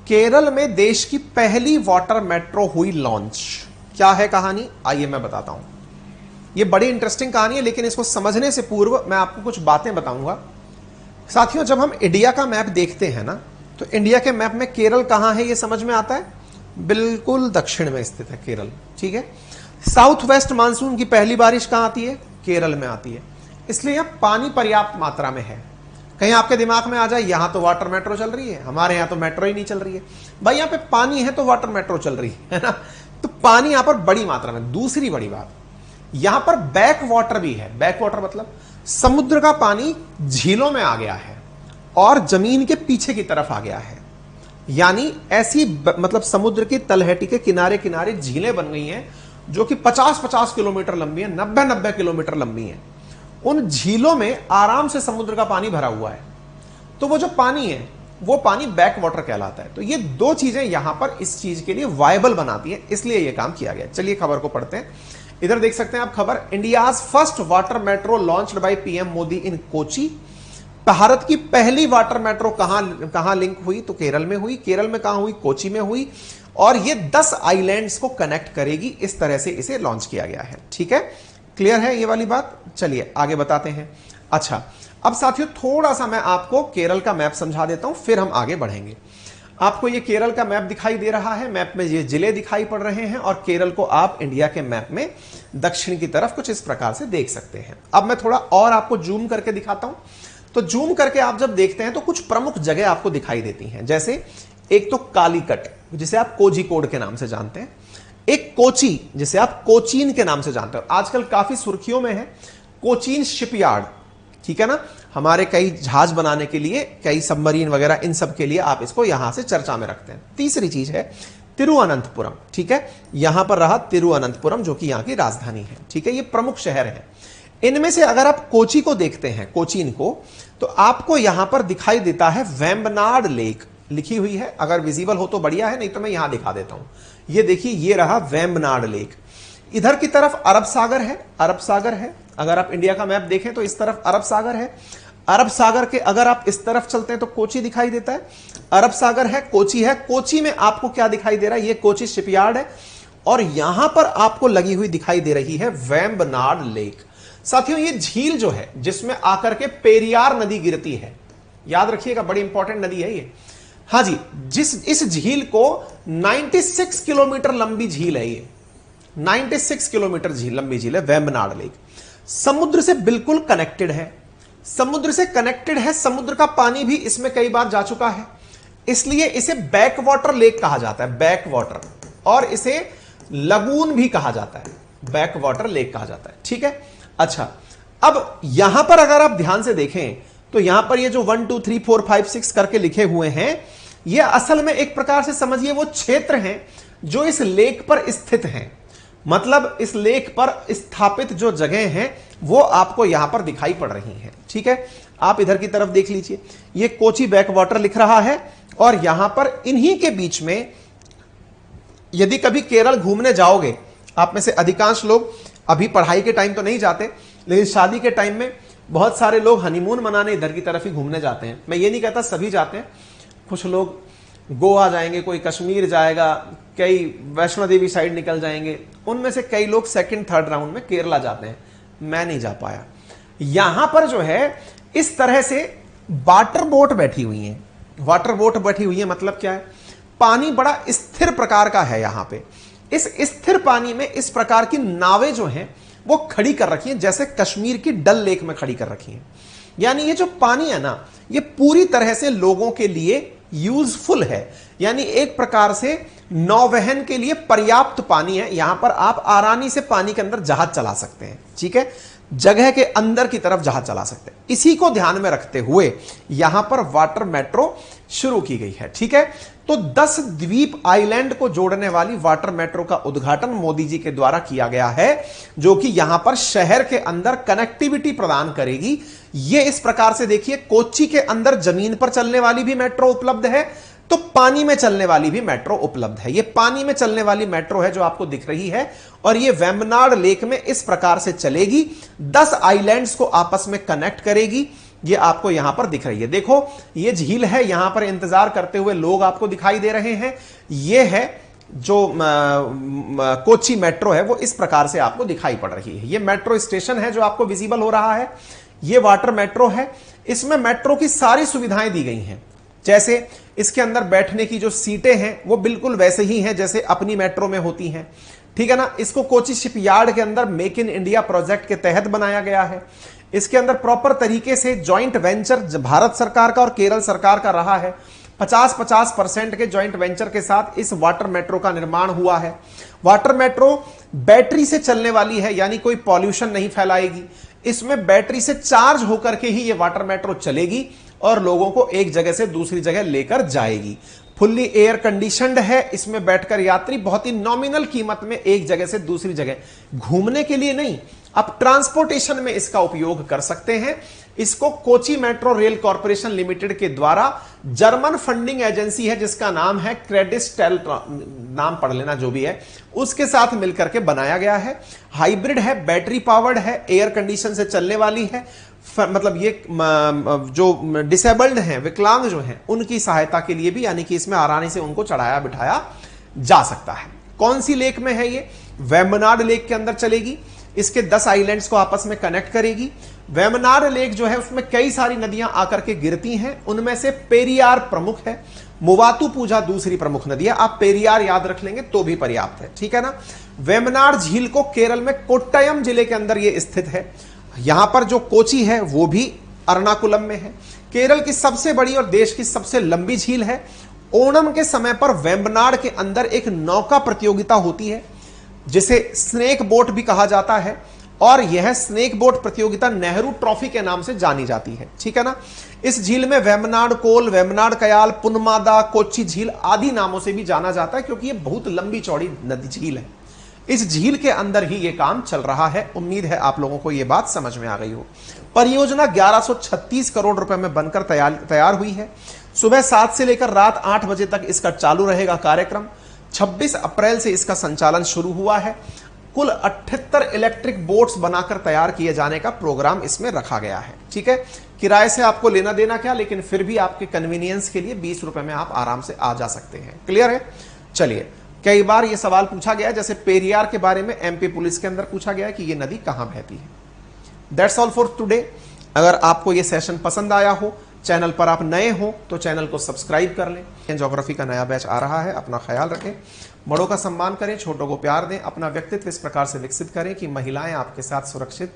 केरल में देश की पहली वाटर मेट्रो हुई लॉन्च। क्या है कहानी, आइए मैं बताता हूं। ये बड़ी इंटरेस्टिंग कहानी है, लेकिन इसको समझने से पूर्व मैं आपको कुछ बातें बताऊंगा। साथियों, जब हम इंडिया का मैप देखते हैं ना, तो इंडिया के मैप में केरल कहां है ये समझ में आता है। बिल्कुल दक्षिण में स्थित है केरल, ठीक है। साउथ वेस्ट मानसून की पहली बारिश कहां आती है, केरल में आती है। इसलिए यहां पानी पर्याप्त मात्रा में है। कहीं आपके दिमाग में आ जाए यहां तो वाटर मेट्रो चल रही है, हमारे यहां तो मेट्रो ही नहीं चल रही है। भाई यहां पे पानी है तो वाटर मेट्रो चल रही है ना। तो पानी यहां पर बड़ी मात्रा में। दूसरी बड़ी बात, यहां पर बैक वाटर भी है। बैक वाटर मतलब समुद्र का पानी झीलों में आ गया है और जमीन के पीछे की तरफ आ गया है। यानी ऐसी मतलब समुद्र की तलहटी के किनारे किनारे झीलें बन गई हैं जो कि 50-50 किलोमीटर लंबी है, 90-90 किलोमीटर लंबी है। उन झीलों में आराम से समुद्र का पानी भरा हुआ है। तो वो जो पानी है वो पानी बैक वाटर कहलाता है। तो ये दो चीजें यहां पर इस चीज के लिए वायबल बनाती है, इसलिए ये काम किया गया। चलिए खबर को पढ़ते हैं। इधर देख सकते हैं आप खबर, India's first water metro launched by PM Modi in Kochi. Bharat की पहली वाटर मेट्रो कहां लिंक हुई, तो केरल में हुई। केरल में कहां हुई, कोची में हुई। और ये 10 आइलैंड्स को कनेक्ट करेगी। इस तरह से इसे लॉन्च किया गया है, ठीक है। क्लियर है ये वाली बात। चलिए आगे बताते हैं। अच्छा, अब साथियों थोड़ा सा मैं आपको केरल का मैप समझा देता हूं, फिर हम आगे बढ़ेंगे। आपको ये केरल का मैप दिखाई दे रहा है। मैप में ये जिले दिखाई पड़ रहे हैं और केरल को आप इंडिया के मैप में दक्षिण की तरफ कुछ इस प्रकार से देख सकते हैं। अब मैं थोड़ा और आपको जूम करके दिखाता हूं। तो जूम करके आप जब देखते हैं तो कुछ प्रमुख जगह आपको दिखाई देती हैं। जैसे एक तो कालीकट, जिसे आप कोझिकोड के नाम से जानते हैं। एक कोची, जिसे आप कोचीन के नाम से जानते हो। आजकल काफी सुर्खियों में है कोचीन शिपयार्ड, ठीक है ना। हमारे कई जहाज बनाने के लिए, कई सबमरीन वगैरह, इन सब के लिए आप इसको यहां से चर्चा में रखते हैं। तीसरी चीज है तिरुवनंतपुरम, ठीक है। यहां पर रहा तिरुवनंतपुरम, जो कि यहां की राजधानी है, ठीक है। ये प्रमुख शहर है। इनमें से अगर आप कोची को देखते हैं, कोचीन को, तो आपको यहां पर दिखाई देता है वेम्बनाड लेक लिखी हुई है। अगर विजिबल हो तो बढ़िया है, नहीं तो मैं यहां दिखा देता हूं। ये देखिए, ये रहा वेम्बनाड लेक। इधर की तरफ अरब सागर है, अरब सागर है। अगर आप इंडिया का मैप देखें तो इस तरफ अरब सागर है। अरब सागर के अगर आप इस तरफ चलते हैं तो कोची दिखाई देता है। अरब सागर है, कोची है। कोची में आपको क्या दिखाई दे रहा है, ये कोची शिपयार्ड है। और यहां पर आपको लगी हुई दिखाई दे रही है वेम्बनाड लेक। साथियों, ये झील जो है जिसमें आकर के पेरियार नदी गिरती है, याद रखिएगा, बड़ी इंपॉर्टेंट नदी है ये। हाँ जी, इस झील को 96 किलोमीटर लंबी झील है ये। 96 किलोमीटर लंबी झील है वेम्बनाड लेक। समुद्र से बिल्कुल कनेक्टेड है। समुद्र से कनेक्टेड है, समुद्र का पानी भी इसमें कई बार जा चुका है, इसलिए इसे बैक वाटर लेक कहा जाता है, बैक वाटर। और इसे लगून भी कहा जाता है, बैक वाटर लेक कहा जाता है, ठीक है। अच्छा, अब यहां पर अगर आप ध्यान से देखें तो यहां पर ये जो 1 2 3 4 5 6 करके लिखे हुए हैं, ये असल में एक प्रकार से समझिए वो क्षेत्र हैं जो इस लेक पर स्थित हैं। मतलब इस लेक पर स्थापित जो जगह हैं वो आपको यहां पर दिखाई पड़ रही हैं, ठीक है। आप इधर की तरफ देख लीजिए, ये कोची बैक वाटर लिख रहा है। और यहां पर इन्हीं के बीच में, यदि कभी केरल घूमने जाओगे, आप में से अधिकांश लोग अभी पढ़ाई के टाइम तो नहीं जाते, लेकिन शादी के टाइम में बहुत सारे लोग हनीमून मनाने इधर की तरफ ही घूमने जाते हैं। मैं ये नहीं कहता सभी जाते हैं, कुछ लोग गोवा जाएंगे, कोई कश्मीर जाएगा, कई वैष्णो देवी साइड निकल जाएंगे। उनमें से कई लोग सेकंड थर्ड राउंड में केरला जाते हैं। मैं नहीं जा पाया। यहां पर जो है इस तरह से वाटर बोट बैठी हुई है। वाटर बोट बैठी हुई है मतलब क्या है, पानी बड़ा स्थिर प्रकार का है यहां पे। इस स्थिर पानी में इस प्रकार की नावें जो हैं वो खड़ी कर रखी हैं, जैसे कश्मीर की डल लेक में खड़ी कर रखी हैं। यानी ये जो पानी है ना, ये पूरी तरह से लोगों के लिए यूजफुल है। यानी एक प्रकार से नौवहन के लिए पर्याप्त पानी है। यहां पर आप आसानी से पानी के अंदर जहाज चला सकते हैं, ठीक है। जगह के अंदर की तरफ जहाज चला सकते हैं। इसी को ध्यान में रखते हुए यहां पर वाटर मेट्रो शुरू की गई है, ठीक है। तो 10 द्वीप आइलैंड को जोड़ने वाली वाटर मेट्रो का उद्घाटन मोदी जी के द्वारा किया गया है, जो कि यहां पर शहर के अंदर कनेक्टिविटी प्रदान करेगी। ये इस प्रकार से देखिए, कोच्चि के अंदर जमीन पर चलने वाली भी मेट्रो उपलब्ध है, तो पानी में चलने वाली भी मेट्रो उपलब्ध है। ये पानी में चलने वाली मेट्रो है जो आपको दिख रही है, और ये वेम्बनाड लेक में इस प्रकार से चलेगी, 10 आइलैंड्स को आपस में कनेक्ट करेगी। ये आपको यहां पर दिख रही है। देखो ये झील है, यहां पर इंतजार करते हुए लोग आपको दिखाई दे रहे हैं। ये है जो कोची मेट्रो है, वो इस प्रकार से आपको दिखाई पड़ रही है। ये मेट्रो स्टेशन है जो आपको विजिबल हो रहा है। ये वाटर मेट्रो है। इसमें मेट्रो की सारी सुविधाएं दी गई हैं। जैसे इसके अंदर बैठने की जो सीटें हैं वो बिल्कुल वैसे ही हैं जैसे अपनी मेट्रो में होती हैं, ठीक है ना। इसको कोची शिपयार्ड के अंदर मेक इन इंडिया प्रोजेक्ट के तहत बनाया गया है। इसके अंदर प्रॉपर तरीके से जॉइंट वेंचर भारत सरकार का और केरल सरकार का रहा है। 50-50% के जॉइंट वेंचर के साथ इस वाटर मेट्रो का निर्माण हुआ है। वाटर मेट्रो बैटरी से चलने वाली है, यानी कोई पॉल्यूशन नहीं फैलाएगी। इसमें बैटरी से चार्ज होकर के ही ये वाटर मेट्रो चलेगी और लोगों को एक जगह से दूसरी जगह लेकर जाएगी। फुल्ली एयर कंडीशनड है। इसमें बैठकर यात्री बहुत ही नॉमिनल कीमत में एक जगह से दूसरी जगह घूमने के लिए नहीं, आप ट्रांसपोर्टेशन में इसका उपयोग कर सकते हैं। इसको Kochi metro rail corporation limited के द्वारा जर्मन फंडिंग एजेंसी है जिसका नाम है क्रेडिस्टेल, नाम पढ़ लेना जो भी है, उसके साथ मिलकर के बनाया गया है। हाइब्रिड है, बैटरी पावर्ड है, एयर कंडीशन से चलने वाली है। मतलब ये जो डिसेबल्ड हैं, विकलांग जो हैं, उनकी सहायता के लिए भी, यानी कि इसमें आसानी से उनको चढ़ाया बिठाया जा सकता है। कौन सी लेक में है ये? वेम्बनाड लेक के अंदर चलेगी। इसके 10 आइलैंड्स को आपस में कनेक्ट करेगी। वेम्बनाड लेक जो है उसमें कई सारी नदियां आकर के गिरती हैं, उनमें से पेरियार प्रमुख है। मुवातुपुझा दूसरी प्रमुख नदी है। आप पेरियार याद रख लेंगे तो भी पर्याप्त है, ठीक है ना। वेम्बनाड झील को केरल में कोट्टयम जिले के अंदर यह स्थित है। यहां पर जो कोची है वो भी एर्नाकुलम में है। केरल की सबसे बड़ी और देश की सबसे लंबी झील है। ओणम के समय पर वेम्बनाड के अंदर एक नौका प्रतियोगिता होती है जिसे स्नेक बोट भी कहा जाता है, और यह स्नेक बोट प्रतियोगिता नेहरू ट्रॉफी के नाम से जानी जाती है, ठीक है ना। इस झील में वेम्बनाड कोल, वेम्बनाड कयाल, पुनमादा, कोच्चि झील आदि नामों से भी जाना जाता है क्योंकि यह बहुत लंबी चौड़ी नदी झील है। इस झील के अंदर ही यह काम चल रहा है। उम्मीद है आप लोगों को यह बात समझ में आ गई हो। परियोजना 1136 करोड़ रुपए में बनकर तैयार हुई है। सुबह 7 से लेकर रात 8 बजे तक इसका चालू रहेगा कार्यक्रम। 26 अप्रैल से इसका संचालन शुरू हुआ है। कुल 78 इलेक्ट्रिक बोट्स बनाकर तैयार किए जाने का प्रोग्राम इसमें रखा गया है, ठीक है। किराए से आपको लेना देना क्या, लेकिन फिर भी आपके कन्वीनियंस के लिए 20 रुपए में आप आराम से आ जा सकते हैं। क्लियर है? चलिए, कई बार यह सवाल पूछा गया, जैसे पेरियार के बारे में एमपी पुलिस के अंदर पूछा गया कि यह नदी कहां बहती है। That's all for today. अगर आपको यह सेशन पसंद आया हो, चैनल पर आप नए हो तो चैनल को सब्सक्राइब कर लें। ज्योग्राफी का नया बैच आ रहा है, अपना ख्याल रखें, बड़ों का सम्मान करें, छोटों को प्यार दें, अपना व्यक्तित्व इस प्रकार से विकसित करें कि महिलाएं आपके साथ सुरक्षित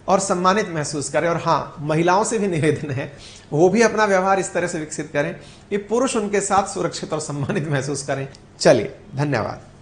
और सम्मानित महसूस करें। और हाँ, महिलाओं से भी निवेदन है वो भी अपना व्यवहार इस तरह से विकसित करें कि पुरुष उनके साथ सुरक्षित और सम्मानित महसूस करें। चलिए, धन्यवाद।